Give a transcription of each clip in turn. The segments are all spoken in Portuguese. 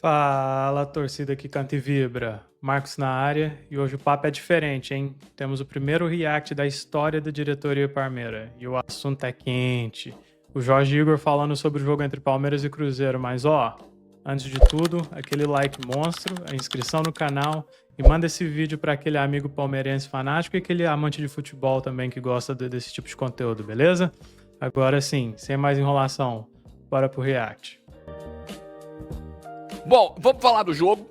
Fala, torcida que canta e vibra. Marcos na área e hoje o papo é diferente, hein? Temos o primeiro react da história da diretoria Parmeira e o assunto é quente. O Jorge Igor falando sobre o jogo entre Palmeiras e Cruzeiro, mas ó, antes de tudo, aquele like monstro, a inscrição no canal e manda esse vídeo para aquele amigo palmeirense fanático e aquele amante de futebol também que gosta desse tipo de conteúdo, beleza? Agora sim, sem mais enrolação, bora pro react. Bom, vamos falar do jogo.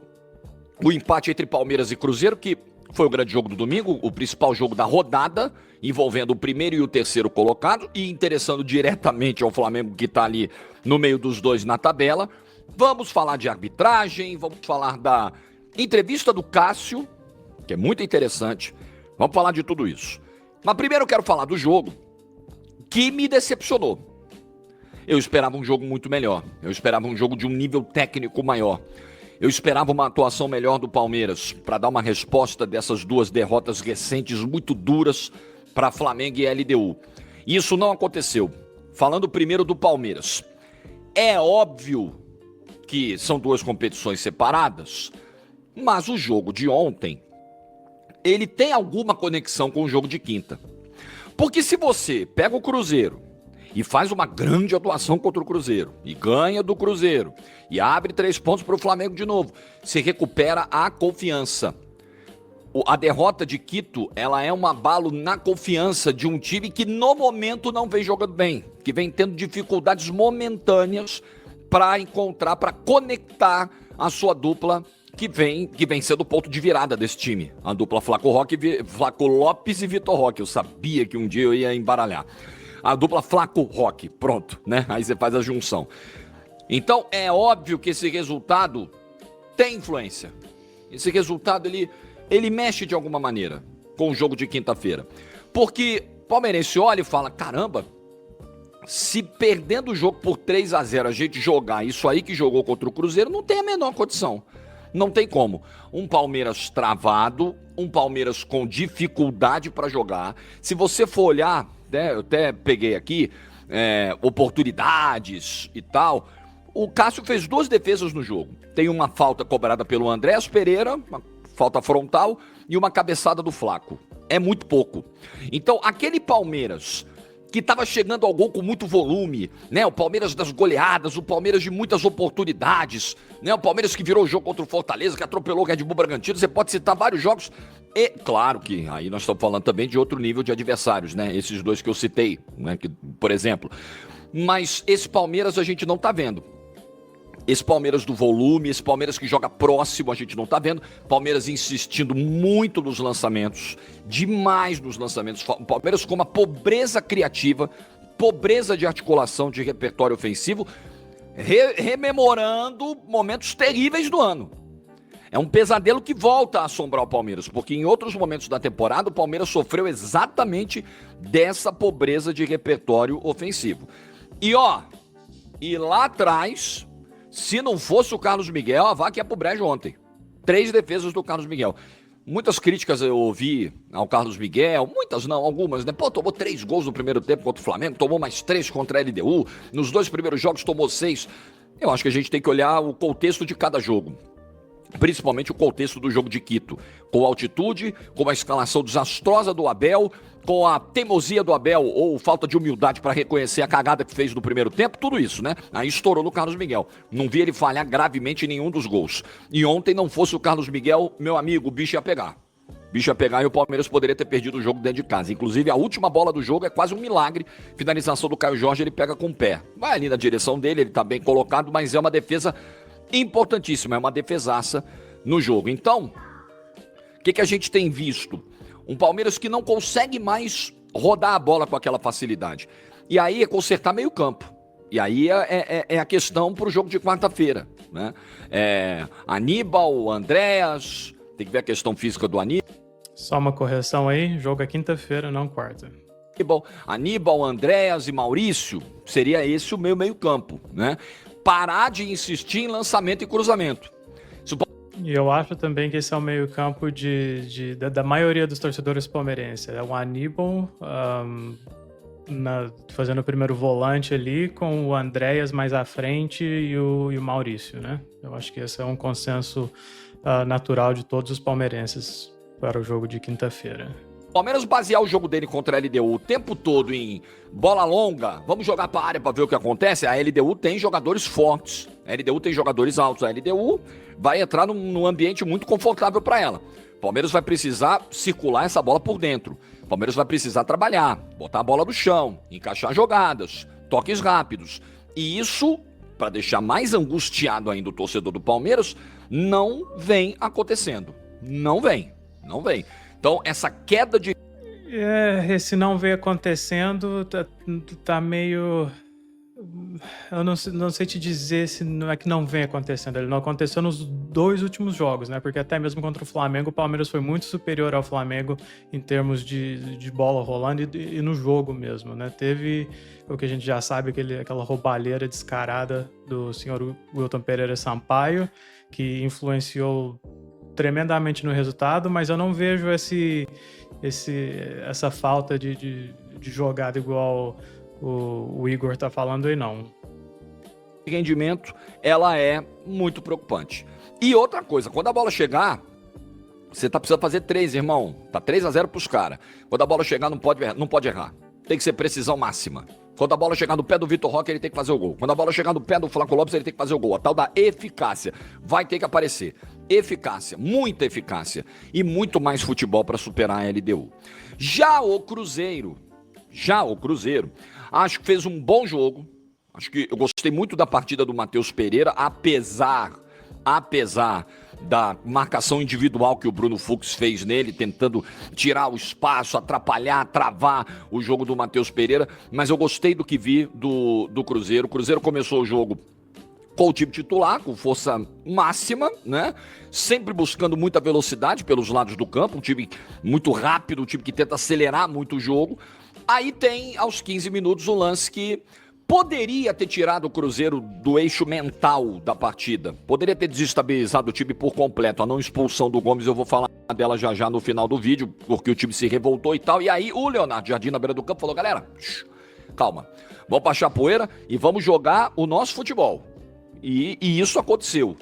O empate entre Palmeiras e Cruzeiro, que foi o grande jogo do domingo, o principal jogo da rodada, envolvendo o primeiro e o terceiro colocado e interessando diretamente ao Flamengo, que está ali no meio dos dois na tabela. Vamos falar de arbitragem, vamos falar da entrevista do Cássio, que é muito interessante. Vamos falar de tudo isso. Mas primeiro eu quero falar do jogo, que me decepcionou. Eu esperava um jogo muito melhor. Eu esperava um jogo de um nível técnico maior. Eu esperava uma atuação melhor do Palmeiras para dar uma resposta dessas duas derrotas recentes muito duras para Flamengo e LDU. E isso não aconteceu. Falando primeiro do Palmeiras. É óbvio que são duas competições separadas, mas o jogo de ontem, ele tem alguma conexão com o jogo de quinta. Porque se você pega o Cruzeiro e faz uma grande atuação contra o Cruzeiro, e ganha do Cruzeiro, e abre 3 pontos para o Flamengo de novo, se recupera a confiança. A derrota de Quito, ela é um abalo na confiança de um time que no momento não vem jogando bem, que vem tendo dificuldades momentâneas para encontrar, para conectar a sua dupla que vem sendo o ponto de virada desse time. A dupla Flaco Lopes e Vitor Roque. Eu sabia que um dia eu ia embaralhar. A dupla Flaco-Roque, pronto, né? Aí você faz a junção. Então, é óbvio que esse resultado tem influência. Esse resultado, ele mexe de alguma maneira com o jogo de quinta-feira. Porque o palmeirense olha e fala, caramba, se perdendo o jogo por 3-0 a gente jogar isso aí que jogou contra o Cruzeiro, não tem a menor condição. Não tem como. Um Palmeiras travado, um Palmeiras com dificuldade para jogar. Se você for olhar, eu até peguei aqui, oportunidades e tal. O Cássio fez 2 defesas no jogo. Tem uma falta cobrada pelo Andrés Pereira, uma falta frontal, e uma cabeçada do Flaco. É muito pouco. Então, aquele Palmeiras que estava chegando ao gol com muito volume, né? O Palmeiras das goleadas, o Palmeiras de muitas oportunidades, né? O Palmeiras que virou o jogo contra o Fortaleza, que atropelou o Red Bull Bragantino, você pode citar vários jogos. E, claro que aí nós estamos falando também de outro nível de adversários, né? Esses 2 que eu citei, né? Por exemplo. Mas esse Palmeiras a gente não tá vendo. Esse Palmeiras do volume, esse Palmeiras que joga próximo, a gente não tá vendo. Palmeiras insistindo muito nos lançamentos, demais nos lançamentos. Palmeiras com uma pobreza criativa, pobreza de articulação de repertório ofensivo, rememorando momentos terríveis do ano. É um pesadelo que volta a assombrar o Palmeiras, porque em outros momentos da temporada o Palmeiras sofreu exatamente dessa pobreza de repertório ofensivo. E lá atrás, se não fosse o Carlos Miguel, a vaca ia pro brejo ontem. 3 defesas do Carlos Miguel. Muitas críticas eu ouvi ao Carlos Miguel, muitas não, algumas, né? Pô, tomou 3 gols no primeiro tempo contra o Flamengo, tomou mais 3 contra a LDU, nos 2 primeiros jogos tomou 6. Eu acho que a gente tem que olhar o contexto de cada jogo. Principalmente o contexto do jogo de Quito, com a altitude, com a escalação desastrosa do Abel, com a teimosia do Abel ou falta de humildade para reconhecer a cagada que fez no primeiro tempo, tudo isso, né? Aí estourou no Carlos Miguel. Não vi ele falhar gravemente em nenhum dos gols. E ontem não fosse o Carlos Miguel, meu amigo, o bicho ia pegar. O bicho ia pegar e o Palmeiras poderia ter perdido o jogo dentro de casa. Inclusive, a última bola do jogo é quase um milagre. Finalização do Caio Jorge, ele pega com o pé. Vai ali na direção dele, ele tá bem colocado, mas é uma defesa importantíssima, é uma defesaça no jogo. Então, o que a gente tem visto? Um Palmeiras que não consegue mais rodar a bola com aquela facilidade. E aí é consertar meio campo. E aí é a questão para o jogo de quarta-feira, né? Aníbal, Andréas, tem que ver a questão física do Aníbal. Só uma correção aí, jogo é quinta-feira, não quarta. Aníbal, Andréas e Maurício, seria esse o meu meio campo, né? Parar de insistir em lançamento e cruzamento. E eu acho também que esse é o meio-campo da maioria dos torcedores palmeirenses. É o Aníbal, fazendo o primeiro volante ali, com o Andréas mais à frente e o Maurício, né? Eu acho que esse é um consenso natural de todos os palmeirenses para o jogo de quinta-feira. Palmeiras basear o jogo dele contra a LDU o tempo todo em bola longa, vamos jogar para a área para ver o que acontece. A LDU tem jogadores fortes, a LDU tem jogadores altos, a LDU vai entrar num ambiente muito confortável para ela. Palmeiras vai precisar circular essa bola por dentro. Palmeiras vai precisar trabalhar, botar a bola no chão, encaixar jogadas, toques rápidos. E isso, para deixar mais angustiado ainda o torcedor do Palmeiras, não vem acontecendo. Não vem. Então, essa queda de... Esse não vem acontecendo, tá meio... Eu não sei te dizer se não é que não vem acontecendo. Ele não aconteceu nos 2 últimos jogos, né? Porque até mesmo contra o Flamengo, o Palmeiras foi muito superior ao Flamengo em termos de bola rolando e no jogo mesmo, né? Teve o que a gente já sabe, aquela roubalheira descarada do senhor Wilton Pereira Sampaio, que influenciou tremendamente no resultado, mas eu não vejo essa falta de jogada igual o Igor tá falando aí, não. Rendimento, ela é muito preocupante. E outra coisa, quando a bola chegar, você tá precisando fazer 3, irmão. Tá 3-0 pros caras. Quando a bola chegar, não pode errar. Tem que ser precisão máxima. Quando a bola chegar no pé do Vitor Roque, ele tem que fazer o gol. Quando a bola chegar no pé do Flaco Lopes, ele tem que fazer o gol. A tal da eficácia vai ter que aparecer. Eficácia, muita eficácia. E muito mais futebol para superar a LDU. Já o Cruzeiro, acho que fez um bom jogo. Acho que eu gostei muito da partida do Matheus Pereira, apesar da marcação individual que o Bruno Fux fez nele, tentando tirar o espaço, atrapalhar, travar o jogo do Matheus Pereira. Mas eu gostei do que vi do Cruzeiro. O Cruzeiro começou o jogo com o time titular, com força máxima, né? Sempre buscando muita velocidade pelos lados do campo, um time muito rápido, um time que tenta acelerar muito o jogo. Aí tem, aos 15 minutos, um lance que poderia ter tirado o Cruzeiro do eixo mental da partida. Poderia ter desestabilizado o time por completo. A não expulsão do Gomes, eu vou falar dela já no final do vídeo, porque o time se revoltou e tal. E aí o Leonardo Jardim, na beira do campo, falou: galera, calma, vamos baixar a poeira e vamos jogar o nosso futebol. E isso aconteceu.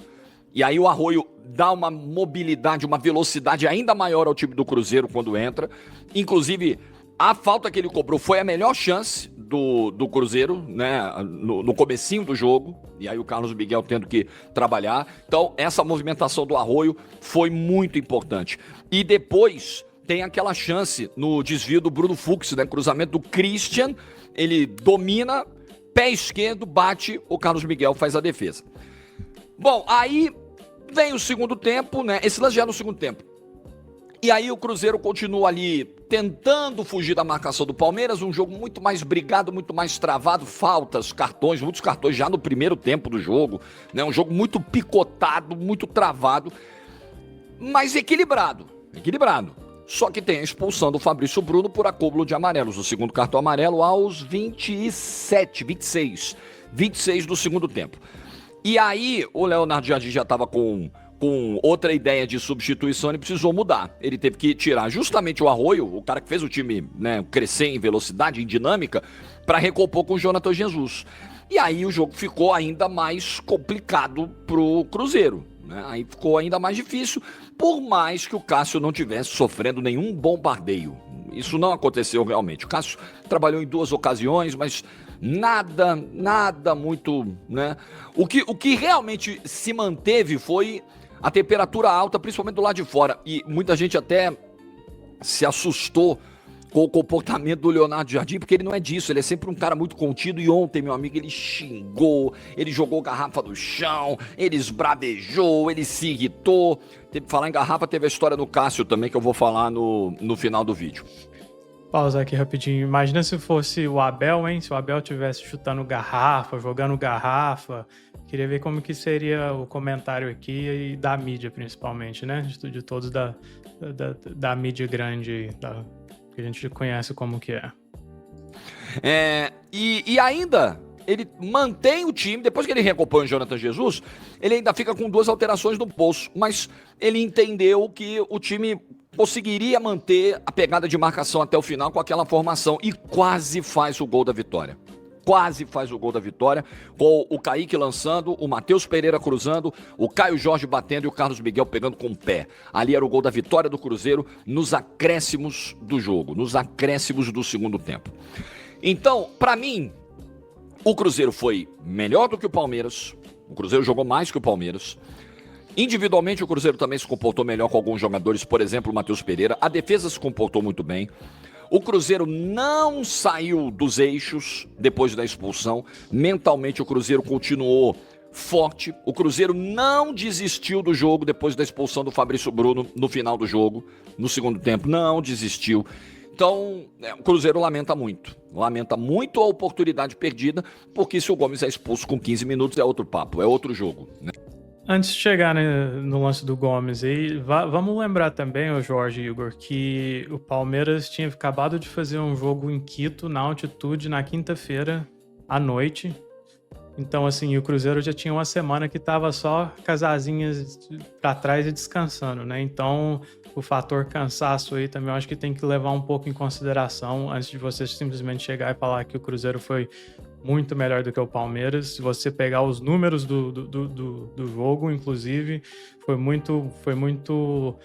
E aí o Arroio dá uma mobilidade, uma velocidade ainda maior ao time do Cruzeiro quando entra. Inclusive, a falta que ele cobrou foi a melhor chance do Cruzeiro, né, no comecinho do jogo. E aí o Carlos Miguel tendo que trabalhar. Então, essa movimentação do Arroio foi muito importante. E depois tem aquela chance no desvio do Bruno Fux, né, cruzamento do Christian. Ele domina, pé esquerdo, bate, o Carlos Miguel faz a defesa. Bom, aí vem o segundo tempo, né? Esse lance já é no segundo tempo. E aí o Cruzeiro continua ali tentando fugir da marcação do Palmeiras, um jogo muito mais brigado, muito mais travado, faltas, cartões, muitos cartões já no primeiro tempo do jogo, né? Um jogo muito picotado, muito travado, mas equilibrado. Só que tem a expulsão do Fabrício Bruno por acúmulo de amarelos, o segundo cartão amarelo aos 26 do segundo tempo. E aí o Leonardo Jardim já estava com outra ideia de substituição, ele precisou mudar. Ele teve que tirar justamente o Arroio, o cara que fez o time, né, crescer em velocidade, em dinâmica, para recompor com o Jonathan Jesus. E aí o jogo ficou ainda mais complicado pro Cruzeiro, né? Aí ficou ainda mais difícil, por mais que o Cássio não tivesse sofrendo nenhum bombardeio. Isso não aconteceu realmente. O Cássio trabalhou em 2 ocasiões, mas nada muito, né? O que realmente se manteve foi a temperatura alta, principalmente do lado de fora. E muita gente até se assustou com o comportamento do Leonardo Jardim, porque ele não é disso, ele é sempre um cara muito contido. E ontem, meu amigo, ele xingou, ele jogou garrafa no chão, ele esbravejou, ele se irritou. Teve que falar em garrafa, teve a história do Cássio também, que eu vou falar no final do vídeo. Pausar aqui rapidinho. Imagina se fosse o Abel, hein? Se o Abel tivesse chutando garrafa, jogando garrafa. Queria ver como que seria o comentário aqui e da mídia, principalmente, né? De todos da mídia grande, que a gente conhece como que é. E ainda, ele mantém o time, depois que ele recompõe o Jonathan Jesus, ele ainda fica com 2 alterações no bolso, mas ele entendeu que o time conseguiria manter a pegada de marcação até o final com aquela formação e quase faz o gol da vitória. Quase faz o gol da vitória, com o Kaique lançando, o Matheus Pereira cruzando, o Caio Jorge batendo e o Carlos Miguel pegando com o pé. Ali era o gol da vitória do Cruzeiro nos acréscimos do jogo, nos acréscimos do segundo tempo. Então, pra mim, o Cruzeiro foi melhor do que o Palmeiras, o Cruzeiro jogou mais que o Palmeiras. Individualmente, o Cruzeiro também se comportou melhor com alguns jogadores, por exemplo, o Matheus Pereira. A defesa se comportou muito bem. O Cruzeiro não saiu dos eixos depois da expulsão. Mentalmente, o Cruzeiro continuou forte. O Cruzeiro não desistiu do jogo depois da expulsão do Fabrício Bruno no final do jogo, no segundo tempo. Não desistiu. Então, o Cruzeiro lamenta muito a oportunidade perdida, porque se o Gomes é expulso com 15 minutos é outro papo, é outro jogo, né? Antes de chegar, né, no lance do Gomes, aí, vamos lembrar também, o Jorge e Igor, que o Palmeiras tinha acabado de fazer um jogo em Quito, na altitude, na quinta-feira à noite. Então, assim, o Cruzeiro já tinha uma semana que estava só com as asinhas para trás e descansando, né? Então, o fator cansaço aí também eu acho que tem que levar um pouco em consideração antes de você simplesmente chegar e falar que o Cruzeiro foi muito melhor do que o Palmeiras. Se você pegar os números do jogo, inclusive, foi muito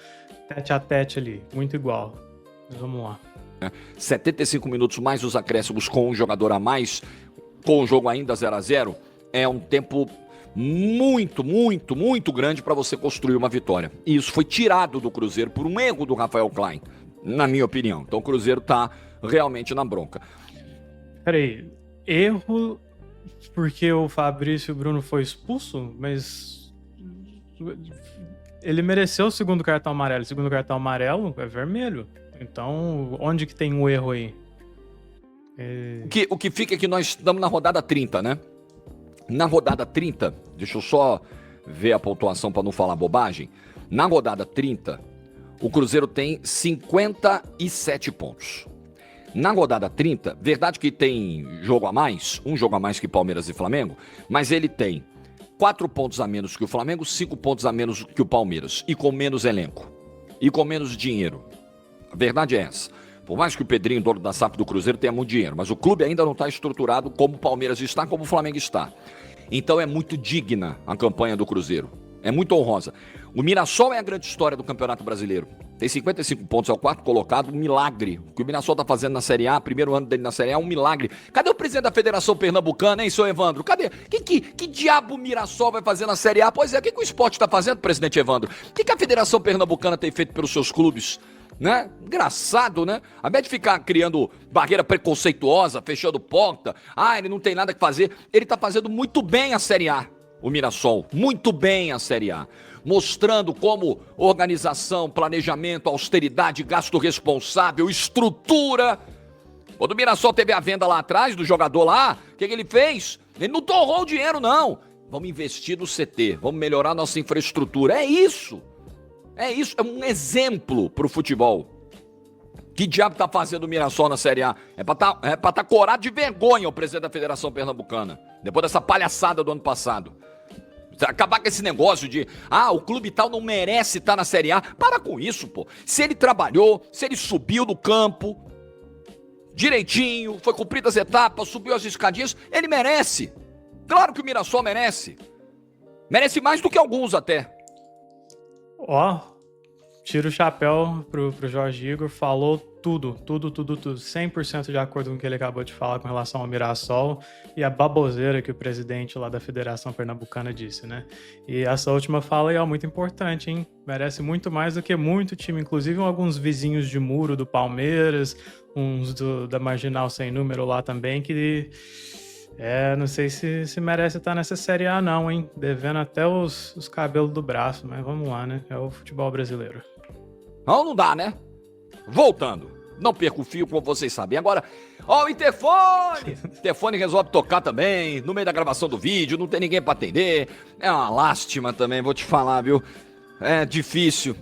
tete a tete ali, muito igual. Mas vamos lá. 75 minutos mais os acréscimos com um jogador a mais, com o jogo ainda 0-0, é um tempo muito grande para você construir uma vitória. E isso foi tirado do Cruzeiro por um erro do Rafael Klein, na minha opinião. Então o Cruzeiro tá realmente na bronca. Peraí, erro porque o Fabrício Bruno foi expulso, mas ele mereceu o segundo cartão amarelo. O segundo cartão amarelo é vermelho. Então, onde que tem um erro aí? O que fica é que nós estamos na rodada 30, né? Na rodada 30, deixa eu só ver a pontuação para não falar bobagem. Na rodada 30, o Cruzeiro tem 57 pontos. Na rodada 30, verdade que tem jogo a mais, um jogo a mais que Palmeiras e Flamengo, mas ele tem 4 pontos a menos que o Flamengo, 5 pontos a menos que o Palmeiras, e com menos elenco, e com menos dinheiro. A verdade é essa. Por mais que o Pedrinho, dono da SAP do Cruzeiro, tenha muito dinheiro, mas o clube ainda não está estruturado como o Palmeiras está, como o Flamengo está. Então é muito digna a campanha do Cruzeiro. É muito honrosa. O Mirassol é a grande história do Campeonato Brasileiro. Tem 55 pontos, é o 4º colocado, um milagre. O que o Mirassol está fazendo na Série A, primeiro ano dele na Série A, é um milagre. Cadê o presidente da Federação Pernambucana, hein, seu Evandro? Cadê? Que diabo o Mirassol vai fazer na Série A? Pois é, o que o esporte está fazendo, presidente Evandro? O que a Federação Pernambucana tem feito pelos seus clubes? Né? Engraçado, né? Ao invés de ficar criando barreira preconceituosa, fechando porta, ele não tem nada que fazer, ele tá fazendo muito bem a Série A, o Mirassol, muito bem a Série A, mostrando como organização, planejamento, austeridade, gasto responsável, estrutura. Quando o Mirassol teve a venda lá atrás do jogador lá, o que ele fez? Ele não torrou o dinheiro, não. Vamos investir no CT, vamos melhorar nossa infraestrutura, é isso, é um exemplo pro futebol. Que diabo tá fazendo o Mirassol na Série A? É pra tá corado de vergonha o presidente da Federação Pernambucana, depois dessa palhaçada do ano passado. Acabar com esse negócio de, o clube tal não merece estar na Série A. Para com isso, pô. Se ele trabalhou, se ele subiu no campo direitinho, foi cumprido as etapas, subiu as escadinhas, ele merece. Claro que o Mirassol merece. Merece mais do que alguns até. Tira o chapéu pro Jorge Igor, falou tudo, 100% de acordo com o que ele acabou de falar com relação ao Mirassol e a baboseira que o presidente lá da Federação Pernambucana disse, né? E essa última fala aí é muito importante, hein? Merece muito mais do que muito time, inclusive alguns vizinhos de muro do Palmeiras, uns da Marginal Sem Número lá também, que... não sei se merece estar nessa Série A não, hein? Devendo até os cabelos do braço, mas vamos lá, né? É o futebol brasileiro. Não dá, né? Voltando. Não perca o fio, como vocês sabem. Agora, o interfone! O interfone resolve tocar também, no meio da gravação do vídeo, não tem ninguém pra atender. É uma lástima também, vou te falar, viu? É difícil.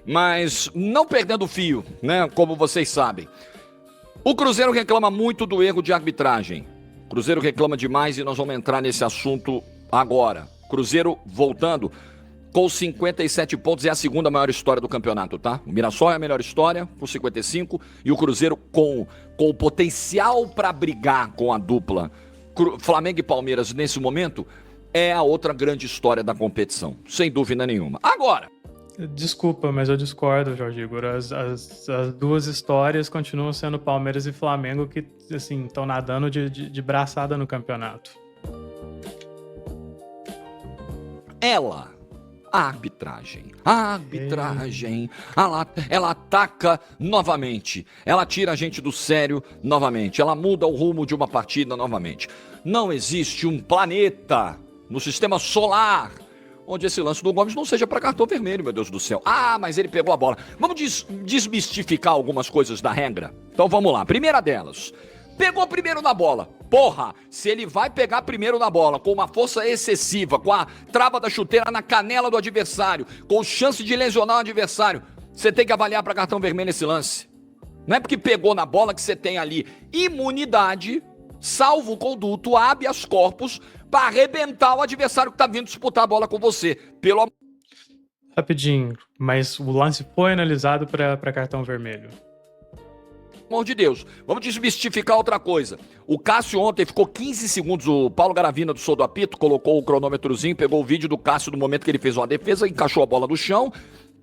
Mas não perdendo o fio, né? Como vocês sabem. O Cruzeiro reclama muito do erro de arbitragem Cruzeiro reclama demais e nós vamos entrar nesse assunto agora. Cruzeiro voltando com 57 pontos, é a segunda maior história do campeonato, tá? O Mirassol é a melhor história, com 55, e o Cruzeiro com o potencial para brigar com a dupla Flamengo e Palmeiras nesse momento, é a outra grande história da competição, sem dúvida nenhuma. Agora... Desculpa, mas eu discordo, Jorge Igor. As duas histórias continuam sendo Palmeiras e Flamengo que, assim, estão nadando de braçada no campeonato. A arbitragem, ela ataca novamente, ela tira a gente do sério novamente, ela muda o rumo de uma partida novamente. Não existe um planeta no sistema solar onde esse lance do Gomes não seja para cartão vermelho, meu Deus do céu. Ah, mas ele pegou a bola. Vamos desmistificar algumas coisas da regra? Então vamos lá, primeira delas. Pegou primeiro na bola. Porra, se ele vai pegar primeiro na bola com uma força excessiva, com a trava da chuteira na canela do adversário, com chance de lesionar o adversário, você tem que avaliar para cartão vermelho esse lance. Não é porque pegou na bola que você tem ali imunidade, salvo conduto, habeas corpus, para arrebentar o adversário que tá vindo disputar a bola com você. Rapidinho, mas o lance foi analisado para cartão vermelho. Amor de Deus, vamos desmistificar outra coisa. O Cássio ontem ficou 15 segundos, o Paulo Garavina do Sou do Apito colocou o cronômetrozinho, pegou o vídeo do Cássio no momento que ele fez uma defesa, encaixou a bola no chão,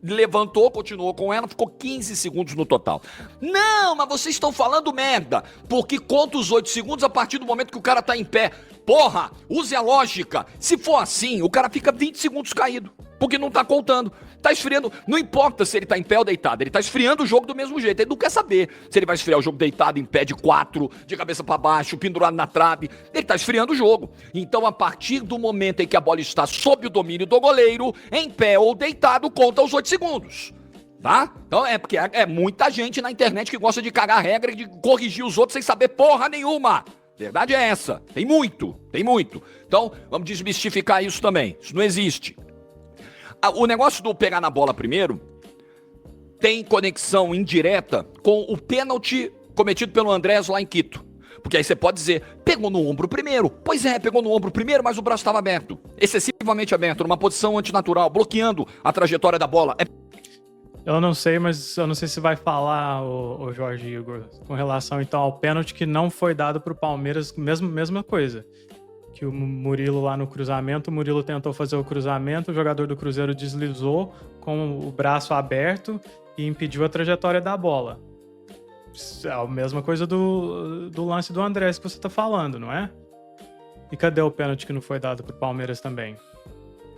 levantou, continuou com ela, ficou 15 segundos no total. Não, mas vocês estão falando merda, porque conta os 8 segundos a partir do momento que o cara tá em pé. Porra, use a lógica. Se for assim, o cara fica 20 segundos caído, porque não tá contando. Tá esfriando, não importa se ele tá em pé ou deitado, ele tá esfriando o jogo do mesmo jeito. Ele não quer saber se ele vai esfriar o jogo deitado, em pé de 4, de cabeça para baixo, pendurado na trave. Ele tá esfriando o jogo. Então, a partir do momento em que a bola está sob o domínio do goleiro, em pé ou deitado, conta os 8 segundos. Tá? Então é porque é muita gente na internet que gosta de cagar a regra e de corrigir os outros sem saber porra nenhuma. Verdade é essa. Tem muito. Então, vamos desmistificar isso também. Isso não existe. O negócio do pegar na bola primeiro tem conexão indireta com o pênalti cometido pelo Andrés lá em Quito. Porque aí você pode dizer, pegou no ombro primeiro. Pois é, pegou no ombro primeiro, mas o braço estava aberto. Excessivamente aberto, numa posição antinatural, bloqueando a trajetória da bola. Eu não sei, mas eu não sei se vai falar, o Jorge Igor, com relação então ao pênalti que não foi dado pro Palmeiras, mesma coisa. Que o Murilo lá no cruzamento, o Murilo tentou fazer o cruzamento, o jogador do Cruzeiro deslizou com o braço aberto e impediu a trajetória da bola. É a mesma coisa do lance do Andrés que você tá falando, não é? E cadê o pênalti que não foi dado pro Palmeiras também?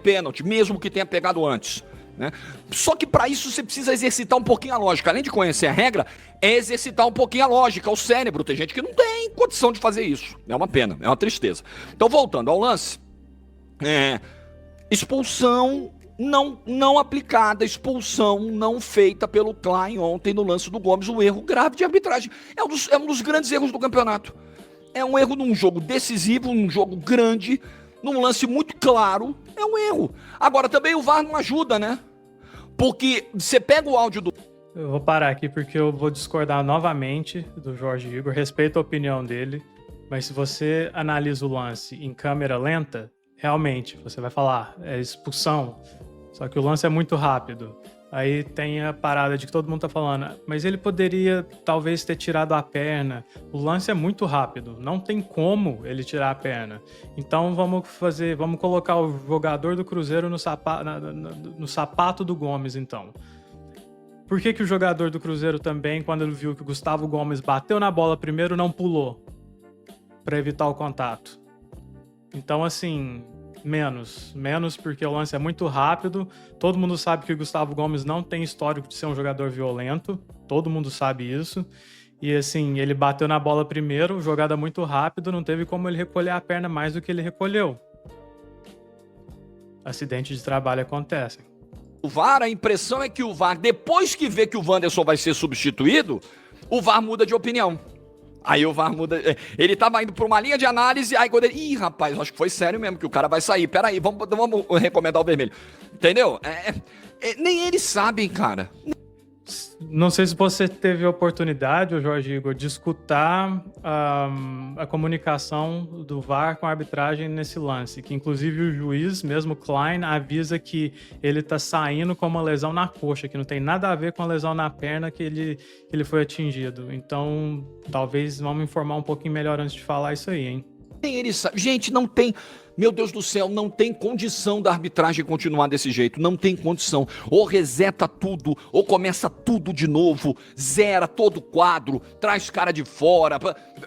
Pênalti, mesmo que tenha pegado antes. Né? Só que para isso você precisa exercitar um pouquinho a lógica. Além de conhecer a regra, é exercitar um pouquinho a lógica, o cérebro. Tem gente que não tem condição de fazer isso. É uma pena, é uma tristeza. Então, voltando ao lance, expulsão não aplicada, expulsão não feita pelo Klein ontem no lance do Gomes, um erro grave de arbitragem. É um dos grandes erros do campeonato. É um erro num jogo decisivo, num jogo grande, num lance muito claro, é um erro. Agora, também o VAR não ajuda, né? Porque você pega o áudio do... Eu vou parar aqui porque eu vou discordar novamente do Jorge Igor, respeito a opinião dele, mas se você analisa o lance em câmera lenta, realmente, você vai falar, é expulsão, só que o lance é muito rápido. Aí tem a parada de que todo mundo tá falando, mas ele poderia talvez ter tirado a perna. O lance é muito rápido, não tem como ele tirar a perna. Então vamos colocar o jogador do Cruzeiro no sapato do Gomes, então. Por que o jogador do Cruzeiro também, quando ele viu que o Gustavo Gomes bateu na bola primeiro, não pulou? Para evitar o contato. Então, assim... Menos, porque o lance é muito rápido. Todo mundo sabe que o Gustavo Gomes não tem histórico de ser um jogador violento. Todo mundo sabe isso. E assim, ele bateu na bola primeiro, jogada muito rápido, não teve como ele recolher a perna mais do que ele recolheu. Acidentes de trabalho acontecem. O VAR, a impressão é que o VAR, depois que vê que o Wanderson vai ser substituído, o VAR muda de opinião. Aí o VAR muda. Ele tava indo pra uma linha de análise, aí quando ele. Ih, rapaz, acho que foi sério mesmo, que o cara vai sair. Peraí, vamos recomendar o vermelho. Entendeu? Nem eles sabem, cara. Não sei se você teve a oportunidade, ô Jorge Igor, de escutar a comunicação do VAR com a arbitragem nesse lance, que inclusive o juiz, mesmo Klein, avisa que ele tá saindo com uma lesão na coxa, que não tem nada a ver com a lesão na perna que ele foi atingido. Então, talvez vamos informar um pouquinho melhor antes de falar isso aí, hein? Ele sabe. Gente, não tem. Meu Deus do céu, não tem condição da arbitragem continuar desse jeito. Não tem condição. Ou reseta tudo, ou começa tudo de novo, zera todo o quadro, traz cara de fora,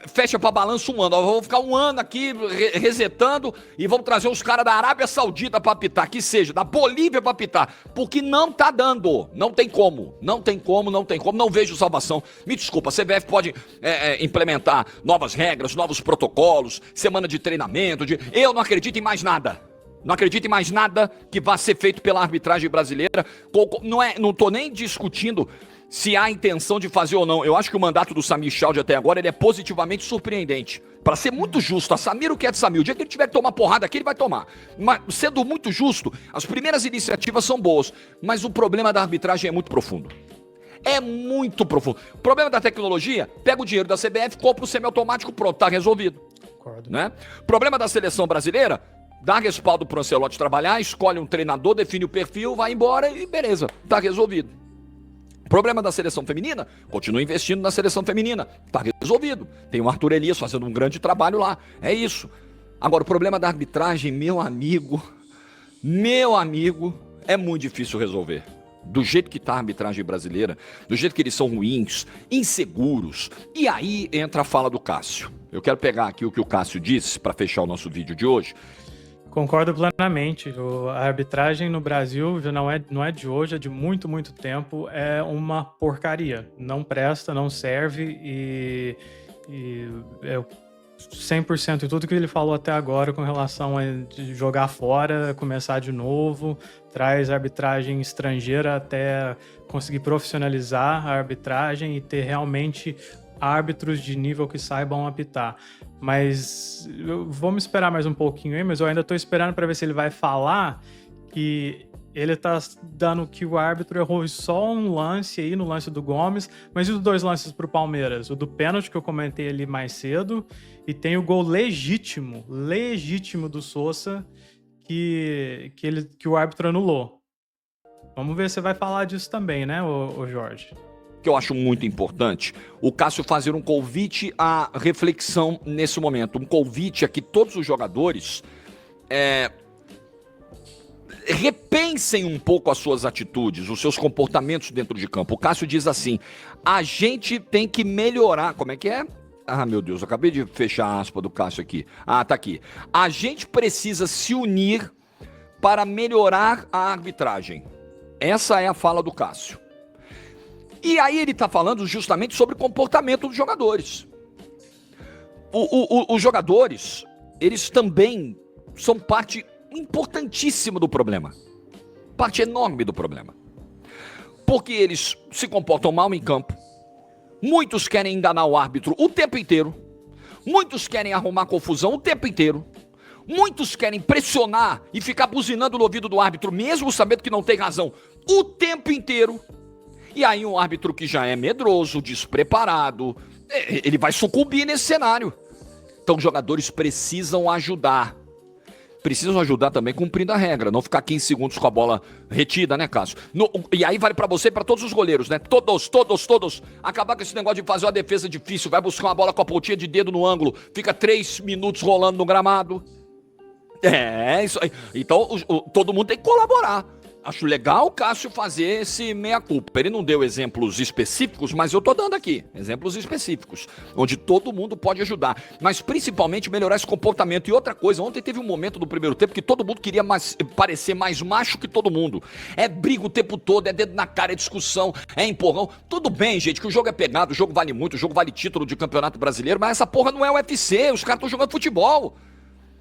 fecha pra balanço um ano. Vamos ficar um ano aqui resetando e vamos trazer os caras da Arábia Saudita pra apitar, que seja, da Bolívia pra apitar, porque não tá dando. Não tem como. Não tem como, não tem como. Não vejo salvação. Me desculpa, a CBF pode implementar novas regras, novos protocolos, semana de treinamento, eu não acredito em mais nada. Não acredito em mais nada que vá ser feito pela arbitragem brasileira. Não tô nem discutindo se há intenção de fazer ou não. Eu acho que o mandato do Samir Chaldé até agora ele é positivamente surpreendente. Para ser muito justo, a Samir o que é de Samir? O dia que ele tiver que tomar porrada aqui, ele vai tomar. Mas sendo muito justo, as primeiras iniciativas são boas. Mas o problema da arbitragem é muito profundo. É muito profundo. O problema da tecnologia, pega o dinheiro da CBF, compra o semiautomático, pronto, tá resolvido. Né? Problema da seleção brasileira, dá respaldo pro Ancelotti trabalhar, escolhe um treinador, define o perfil, vai embora e beleza, tá resolvido. Problema da seleção feminina, continua investindo na seleção feminina, tá resolvido. Tem o Arthur Elias fazendo um grande trabalho lá, é isso. Agora, o problema da arbitragem, meu amigo, é muito difícil resolver. Do jeito que está a arbitragem brasileira, do jeito que eles são ruins, inseguros. E aí entra a fala do Cássio. Eu quero pegar aqui o que o Cássio disse para fechar o nosso vídeo de hoje. Concordo plenamente. A arbitragem no Brasil já não é de hoje, é de muito, muito tempo. É uma porcaria. Não presta, não serve e é 100% tudo que ele falou até agora com relação a de jogar fora, começar de novo, traz arbitragem estrangeira até conseguir profissionalizar a arbitragem e ter realmente árbitros de nível que saibam apitar. Mas vamos esperar mais um pouquinho aí, mas eu ainda estou esperando para ver se ele vai falar que ele tá dando que o árbitro errou só um lance aí, no lance do Gomes, mas e os dois lances pro Palmeiras? O do pênalti que eu comentei ali mais cedo, e tem o gol legítimo do Sousa que o árbitro anulou. Vamos ver se você vai falar disso também, né, ô Jorge? Que eu acho muito importante, o Cássio fazer um convite à reflexão nesse momento, um convite a que todos os jogadores repensem um pouco as suas atitudes, os seus comportamentos dentro de campo. O Cássio diz assim, a gente tem que melhorar, como é que é? Ah, meu Deus, eu acabei de fechar a aspa do Cássio aqui. Ah, tá aqui. A gente precisa se unir para melhorar a arbitragem. Essa é a fala do Cássio. E aí ele tá falando justamente sobre o comportamento dos jogadores. Os jogadores, eles também são parte importantíssima do problema. Parte enorme do problema. Porque eles se comportam mal em campo. Muitos querem enganar o árbitro o tempo inteiro. Muitos querem arrumar confusão o tempo inteiro. Muitos querem pressionar e ficar buzinando no ouvido do árbitro, mesmo sabendo que não tem razão, o tempo inteiro. E aí um árbitro que já é medroso, despreparado, ele vai sucumbir nesse cenário. Então os jogadores precisam ajudar. Precisam ajudar também cumprindo a regra, não ficar 15 segundos com a bola retida, né, Cássio? E aí vale pra você e pra todos os goleiros, né? Todos. Acabar com esse negócio de fazer uma defesa difícil, vai buscar uma bola com a pontinha de dedo no ângulo, fica 3 minutos rolando no gramado. É, isso aí. Então todo mundo tem que colaborar. Acho legal o Cássio fazer esse meia-culpa. Ele não deu exemplos específicos, mas eu tô dando aqui exemplos específicos, onde todo mundo pode ajudar, mas principalmente melhorar esse comportamento. E outra coisa, ontem teve um momento do primeiro tempo que todo mundo queria parecer mais macho que todo mundo. É briga o tempo todo, é dedo na cara, é discussão, é empurrão. Tudo bem, gente, que o jogo é pegado, o jogo vale muito, o jogo vale título de campeonato brasileiro, mas essa porra não é UFC, os caras estão jogando futebol.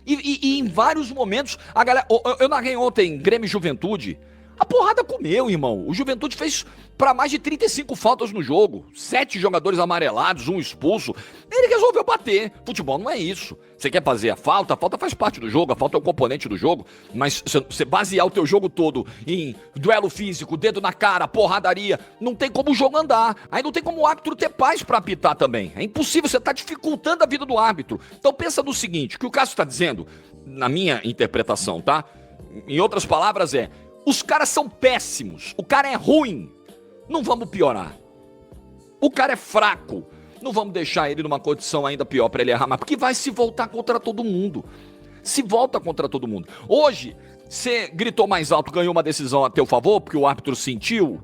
E em vários momentos, a galera... Eu narrei ontem Grêmio e Juventude. A porrada comeu, irmão. O Juventude fez para mais de 35 faltas no jogo. 7 jogadores amarelados, 1 expulso. Ele resolveu bater. Futebol não é isso. Você quer fazer a falta faz parte do jogo, a falta é um componente do jogo. Mas você basear o teu jogo todo em duelo físico, dedo na cara, porradaria, não tem como o jogo andar. Aí não tem como o árbitro ter paz para apitar também. É impossível, você tá dificultando a vida do árbitro. Então pensa no seguinte, o que o Cássio tá dizendo, na minha interpretação, tá? Em outras palavras os caras são péssimos, o cara é ruim, não vamos piorar. O cara é fraco, não vamos deixar ele numa condição ainda pior para ele errar mais, porque vai se voltar contra todo mundo. Se volta contra todo mundo. Hoje, você gritou mais alto, ganhou uma decisão a teu favor, porque o árbitro sentiu.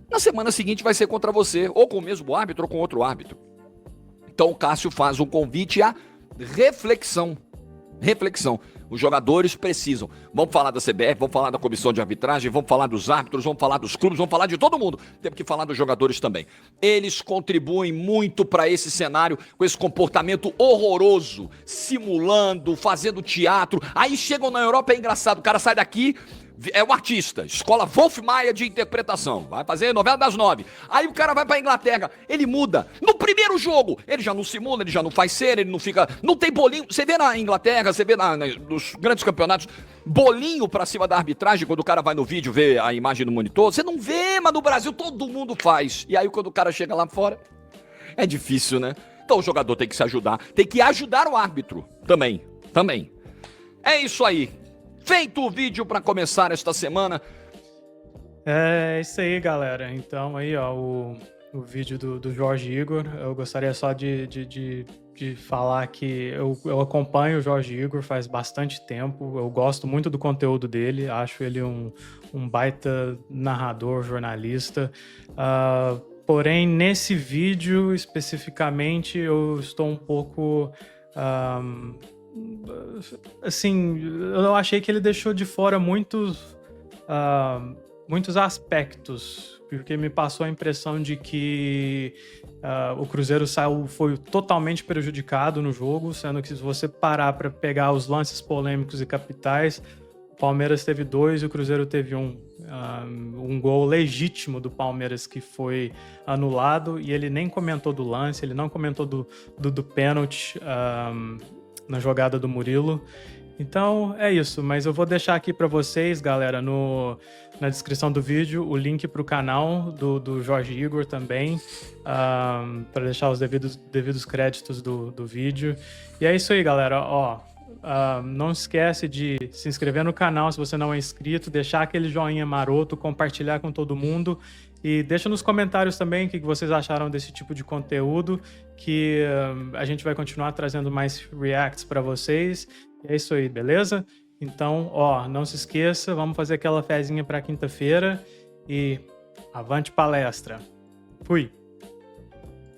Na semana seguinte vai ser contra você, ou com o mesmo árbitro ou com outro árbitro. Então o Cássio faz um convite à reflexão. Reflexão. Os jogadores precisam. Vamos falar da CBF, vamos falar da comissão de arbitragem, vamos falar dos árbitros, vamos falar dos clubes, vamos falar de todo mundo. Temos que falar dos jogadores também. Eles contribuem muito para esse cenário, com esse comportamento horroroso, simulando, fazendo teatro. Aí chegam na Europa, é engraçado, o cara sai daqui, é um artista, escola Wolf Maia de interpretação, vai fazer novela das 9. Aí o cara vai pra Inglaterra, ele muda. No primeiro jogo, ele já não simula, ele já não faz cena, ele não fica... Não tem bolinho. Você vê na Inglaterra, você vê nos grandes campeonatos, bolinho pra cima da arbitragem, quando o cara vai no vídeo ver a imagem no monitor. Você não vê, mas no Brasil todo mundo faz. E aí quando o cara chega lá fora, é difícil, né? Então o jogador tem que se ajudar, tem que ajudar o árbitro também. É isso aí. Feito o vídeo para começar esta semana. É isso aí, galera. Então aí, ó, o vídeo do Jorge Igor. Eu gostaria só de falar que eu acompanho o Jorge Igor faz bastante tempo. Eu gosto muito do conteúdo dele. Acho ele um baita narrador, jornalista. Porém, nesse vídeo especificamente, eu estou um pouco... assim, eu achei que ele deixou de fora muitos aspectos, porque me passou a impressão de que o Cruzeiro foi totalmente prejudicado no jogo, sendo que se você parar para pegar os lances polêmicos e capitais, o Palmeiras teve 2 e o Cruzeiro teve 1. Um gol legítimo do Palmeiras que foi anulado, e ele nem comentou do lance, ele não comentou do pênalti na jogada do Murilo. Então é isso, mas eu vou deixar aqui para vocês, galera, na descrição do vídeo, o link para o canal do Jorge Igor também, para deixar os devidos créditos do vídeo. E é isso aí, galera, ó. Não esquece de se inscrever no canal se você não é inscrito, deixar aquele joinha maroto, compartilhar com todo mundo e deixa nos comentários também o que vocês acharam desse tipo de conteúdo, que a gente vai continuar trazendo mais reacts para vocês. E é isso aí, beleza? Então, ó, não se esqueça, vamos fazer aquela fezinha para quinta-feira e avante palestra. Fui!